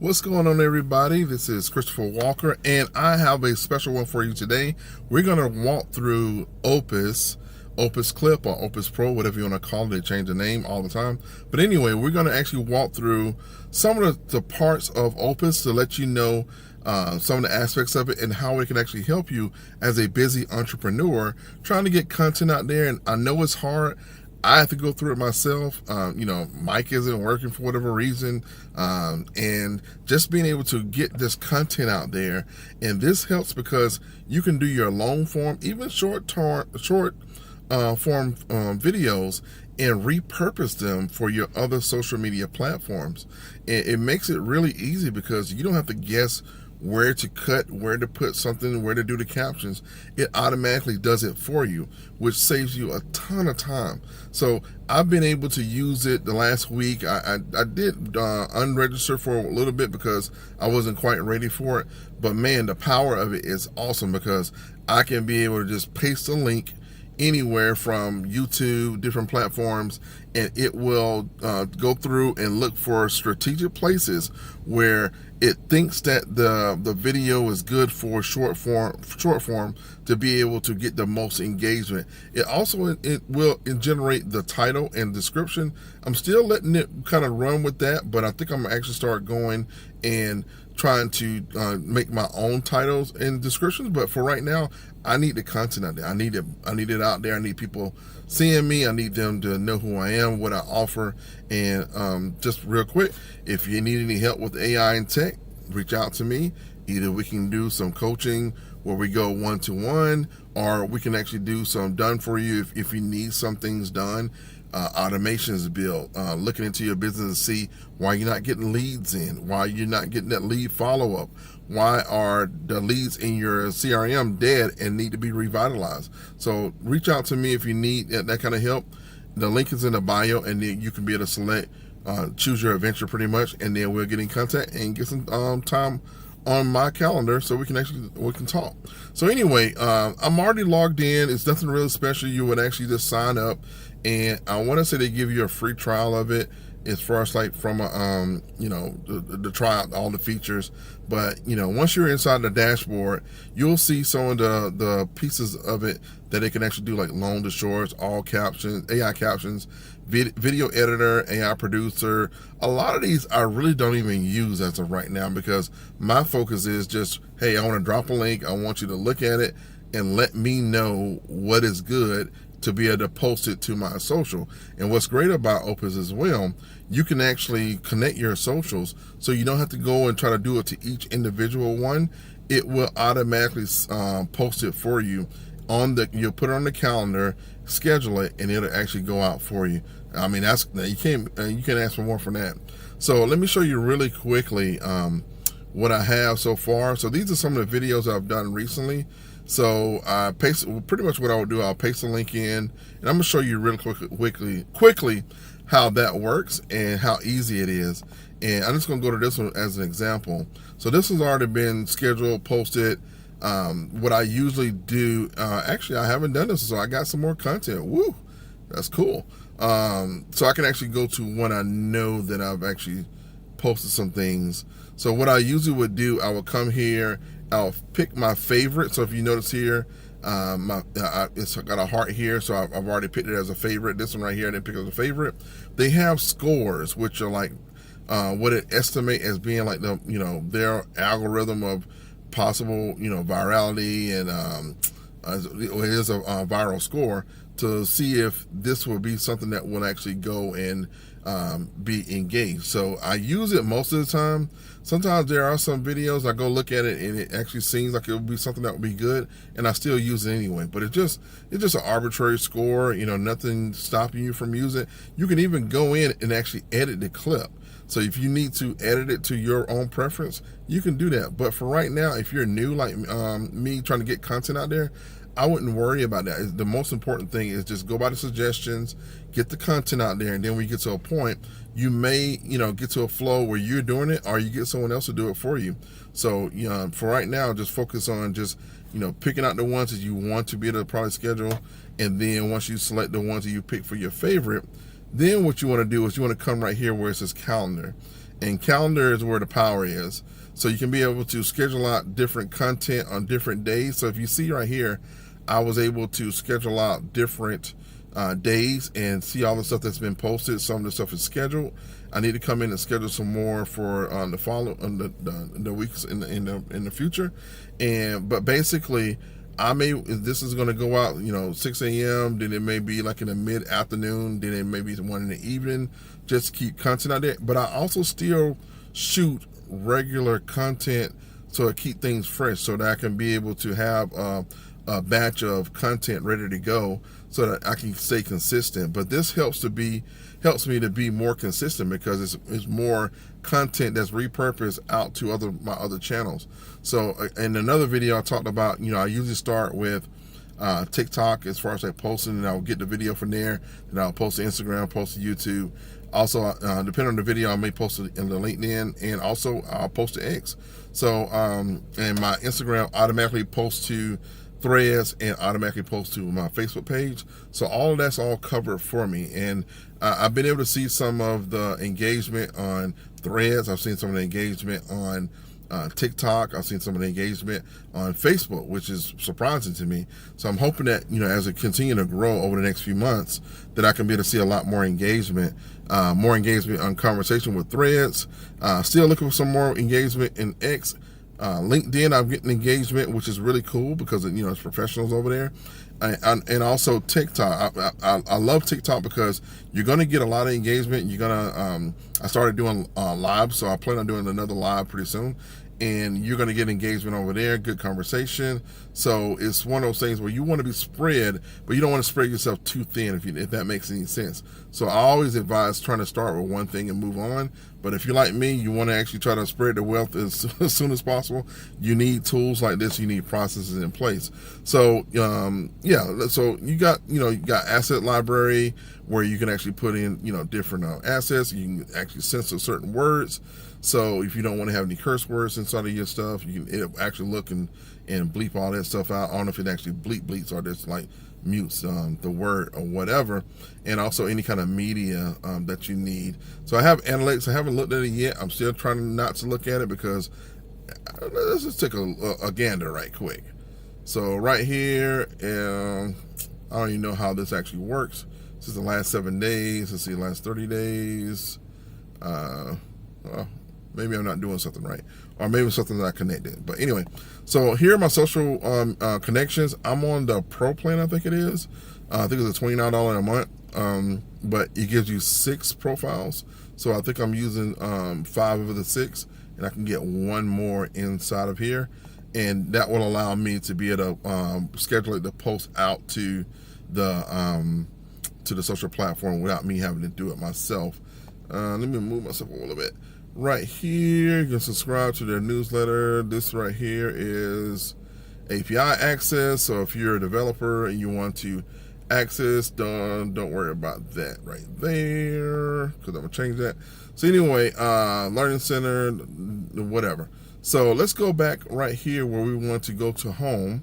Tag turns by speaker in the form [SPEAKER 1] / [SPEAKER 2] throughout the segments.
[SPEAKER 1] What's going on, everybody? This is Christopher Walker, and I have a special one for you today. We're going to walk through Opus Clip, or Opus Pro, whatever you want to call it. They change the name all the time. But anyway, we're going to actually walk through some of the parts of Opus to let you know some of the aspects of it and how it can actually help you as a busy entrepreneur trying to get content out there. And I know it's hard. I have to go through it myself. Mike isn't working for whatever reason. And just being able to get this content out there. And this helps because you can do your long form, even short form videos and repurpose them for your other social media platforms. And it makes it really easy because you don't have to guess where to cut, where to put something, where to do the captions. It automatically does it for you, which saves you a ton of time. So I've been able to use it the last week. I did unregister for a little bit because I wasn't quite ready for it. But man, the power of it is awesome because I can be able to just paste a link anywhere from YouTube, different platforms, and it will go through and look for strategic places where it thinks that the video is good for short form to be able to get the most engagement. It also will generate the title and description. I'm still letting it kind of run with that, but I think I'm gonna actually start going and trying to make my own titles and descriptions. But for right now, I need the content out there. I need it out there. I need people seeing me. I need them to know who I am, what I offer. And just real quick, if you need any help with AI and tech, reach out to me. Either we can do some coaching where we go one-to-one, or we can actually do some done for you if you need some things done. Automations built, looking into your business to see why you're not getting leads in, why you're not getting that lead follow-up, why are the leads in your CRM dead and need to be revitalized. So reach out to me if you need that kind of help. The link is in the bio, and then you can be able to select, choose your adventure pretty much, and then we'll get in contact and get some time on my calendar so we can talk. So anyway, I'm already logged in. It's nothing really special. You would actually just sign up, and I want to say they give you a free trial of it as far as like from the try out all the features. But once you're inside the dashboard, you'll see some of the pieces of it that it can actually do, like long to shorts, all captions, AI captions, video editor, AI producer. A lot of these I really don't even use as of right now because my focus is just, hey, I want to drop a link. I want you to look at it and let me know what is good to be able to post it to my social. And what's great about Opus as well, you can actually connect your socials, so you don't have to go and try to do it to each individual one. It will automatically post it for you. You'll put it on the calendar, schedule it, and it'll actually go out for you. I mean, you can't ask for more from that. So let me show you really quickly what I have so far. So these are some of the videos I've done recently. So I pretty much what I would do, I'll paste a link in, and I'm gonna show you really quickly how that works and how easy it is. And I'm just gonna go to this one as an example. So this has already been scheduled, posted. What I usually do, actually I haven't done this, so I got some more content. Woo, that's cool. So I can actually go to when I know that I've actually posted some things. So what I usually would do, I would come here, I'll pick my favorite. So if you notice here, it's got a heart here, so I've already picked it as a favorite. This one right here I didn't pick it as a favorite. They have scores, which are like what it estimate as being like their algorithm of possible virality, and it is a viral score to see if this will be something that will actually go and be engaged. So I use it most of the time. Sometimes there are some videos I go look at it and it actually seems like it would be something that would be good, and I still use it anyway. But it's just an arbitrary score, nothing stopping you from using it. You can even go in and actually edit the clip. So if you need to edit it to your own preference, you can do that. But for right now, if you're new like me trying to get content out there, I wouldn't worry about that. The most important thing is just go by the suggestions, get the content out there, and then when you get to a point, you may get to a flow where you're doing it, or you get someone else to do it for you. So for right now, just focus on just picking out the ones that you want to be able to probably schedule, and then once you select the ones that you pick for your favorite, Then what you want to do is you want to come right here where it says calendar, and calendar is where the power is. So you can be able to schedule out different content on different days. So if you see right here, I was able to schedule out different days and see all the stuff that's been posted. Some of the stuff is scheduled. I need to come in and schedule some more for the follow the weeks in the future. But basically, this is going to go out 6 a.m. then it may be like in the mid-afternoon, then it may be one in the evening, just to keep content out there. But I also still shoot regular content so I keep things fresh, so that I can be able to have a batch of content ready to go so that I can stay consistent. But this helps me to be more consistent because it's more content that's repurposed out to my other channels. So in another video I talked about, I usually start with TikTok as far as like posting, and I'll get the video from there, and I'll post to Instagram, post to YouTube. Also, depending on the video, I may post it in the LinkedIn, and also I'll post to X. So, and my Instagram automatically posts to Threads and automatically posts to my Facebook page. So all of that's all covered for me. And I've been able to see some of the engagement on Threads. I've seen some of the engagement on TikTok. I've seen some of the engagement on Facebook, which is surprising to me. So I'm hoping that, as it continue to grow over the next few months, that I can be able to see a lot more engagement on conversation with Threads. Still looking for some more engagement in X. LinkedIn, I'm getting engagement, which is really cool because it's professionals over there. And also TikTok. I love TikTok because you're going to get a lot of engagement. You're going to, I started doing live, so I plan on doing another live pretty soon. And you're going to get engagement over there, good conversation. So it's one of those things where you want to be spread, but you don't want to spread yourself too thin, if that makes any sense. So I always advise trying to start with one thing and move on. But if you're like me, you want to actually try to spread the wealth as soon as possible, you need tools like this, you need processes in place. So so you got asset library where you can actually put in different assets. You can actually censor certain words. So if you don't want to have any curse words inside of your stuff, it'll actually look and bleep all that stuff out. I don't know if it actually bleeps or just like mutes the word or whatever. And also any kind of media that you need. So I have analytics. I haven't looked at it yet. I'm still trying not to look at it because let's just take a gander right quick. So right here, I don't even know how this actually works. This is the last 7 days. Let's see, the last 30 days. Well, maybe I'm not doing something right, or maybe it's something that I connected. But anyway, so here are my social connections. I'm on the Pro plan, I think it is. I think it's a $29 a month, but it gives you 6 profiles. So I think I'm using 5 of the 6, and I can get 1 more inside of here, and that will allow me to be able to schedule it to post out to the social platform without me having to do it myself. Let me move myself a little bit. Right here, you can subscribe to their newsletter. This right here is API access. So if you're a developer and you want to access, don't worry about that right there, because I'm gonna change that. So anyway, Learning Center, whatever. So let's go back right here where we want to go to home,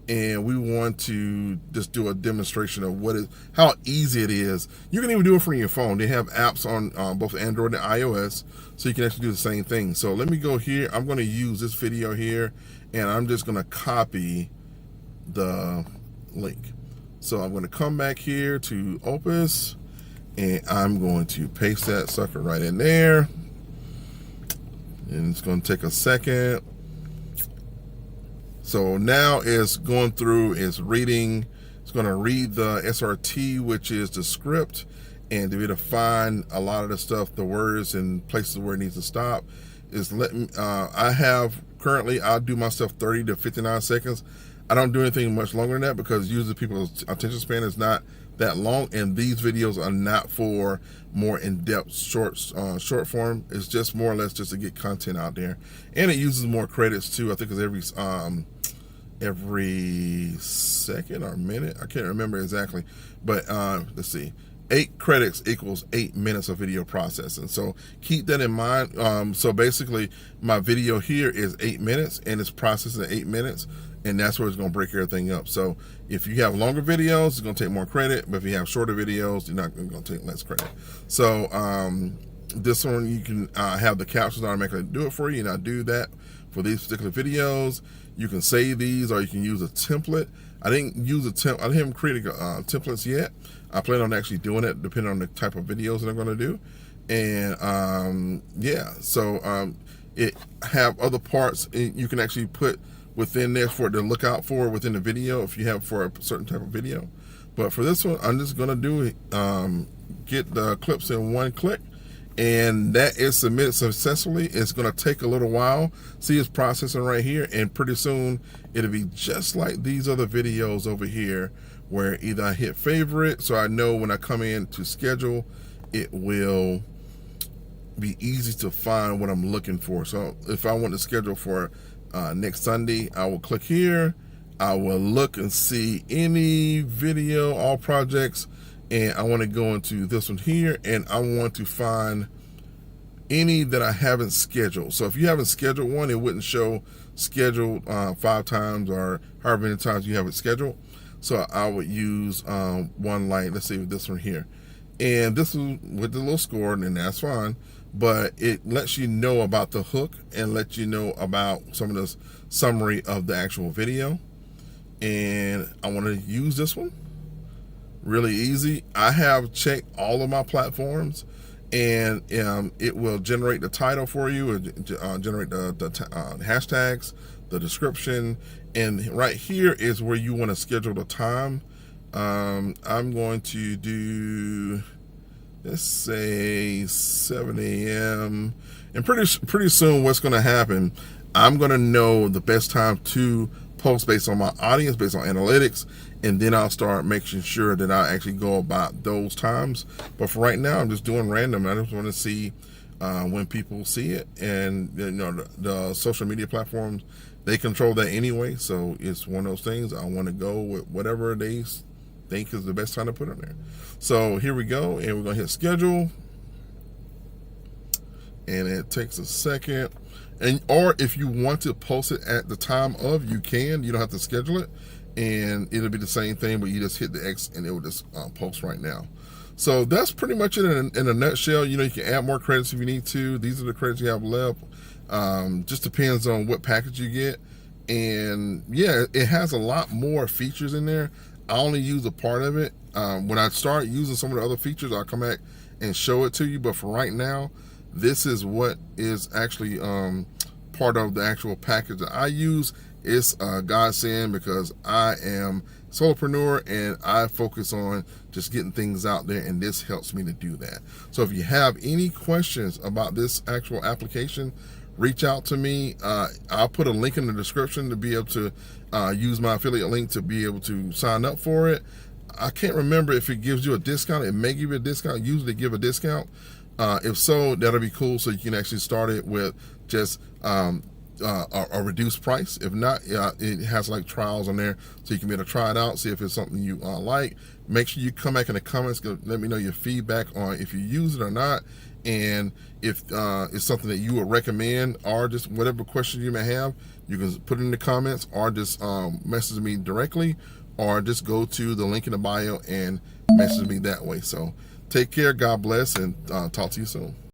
[SPEAKER 1] and we want to just do a demonstration of how easy it is. You can even do it from your phone. They have apps on both Android and iOS, so you can actually do the same thing. So let me go here. I'm going to use this video here, and I'm just going to copy the link. So I'm going to come back here to Opus, and I'm going to paste that sucker right in there. And it's going to take a second. So now it's going through, it's reading, it's going to read the SRT, which is the script, and to be able to find a lot of the stuff, the words and places where it needs to stop. I'll do my stuff 30 to 59 seconds. I don't do anything much longer than that because usually people's attention span is not that long, and these videos are not for more in-depth short form. It's just more or less just to get content out there, and it uses more credits too. I think it's every second or minute. I can't remember exactly, but let's see. 8 credits equals 8 minutes of video processing. So keep that in mind. So basically my video here is 8 minutes and it's processing 8 minutes. and that's where it's going to break everything up. So if you have longer videos, it's going to take more credit, but if you have shorter videos, you're not going to take less credit. So this one, you can have the captions automatically do it for you, and I do that for these particular videos. You can save these, or you can use a template. I didn't use a template. I haven't created templates yet. I plan on actually doing it depending on the type of videos that I'm going to do. And yeah, so it have other parts you can actually put within there for it to look out for within the video if you have for a certain type of video. But for this one, I'm just going to do get the clips in one click, and that is submitted successfully. It's going to take a little while. See, it's processing right here, and pretty soon it'll be just like these other videos over here, where either I hit favorite, so I know when I come in to schedule, it will be easy to find what I'm looking for. So if I want to schedule for next Sunday, I will click here. I will look and see any video, all projects, and I want to go into this one here, and I want to find any that I haven't scheduled. So if you haven't scheduled one, it wouldn't show scheduled 5 times or however many times you have it scheduled. So I would use one like, let's see, this one here. And this is with the little score, and that's fine. But it lets you know about the hook and lets you know about some of the summary of the actual video. And I want to use this one. Really easy. I have checked all of my platforms, and it will generate the title for you, generate the hashtags, the description, and right here is where you want to schedule the time. I'm going to do, let's say 7 a.m. and pretty soon what's going to happen, I'm going to know the best time to post based on my audience, based on analytics, and then I'll start making sure that I actually go about those times. But for right now, I'm just doing random. I just want to see when people see it, and you know, the social media platforms, they control that anyway. So it's one of those things. I want to go with whatever they think is the best time to put it there. So here we go, and we're gonna hit schedule, and it takes a second. And or if you want to post it at the time of, you can. You don't have to schedule it, and it'll be the same thing, but you just hit the X and it will just post right now. So that's pretty much it in a nutshell. You know, you can add more credits if you need to. These are the credits you have left. Just depends on what package you get. And yeah, it has a lot more features in there. I only use a part of it. When I start using some of the other features, I'll come back and show it to you. But for right now, this is what is actually part of the actual package that I use. It's a godsend because I am a solopreneur and I focus on just getting things out there, and this helps me to do that. So if you have any questions about this actual application, reach out to me. I'll put a link in the description to be able to use my affiliate link to be able to sign up for it. I can't remember if it gives you a discount. It may give you a discount. Usually give a discount. If so, that'll be cool, so you can actually start it with just a reduced price. If not, it has like trials on there, so you can be able to try it out, see if it's something you like. Make sure you come back in the comments, let me know your feedback on if you use it or not, and if it's something that you would recommend, or just whatever questions you may have, you can put it in the comments, or just message me directly, or just go to the link in the bio and message me that way. So take care, God bless, and talk to you soon.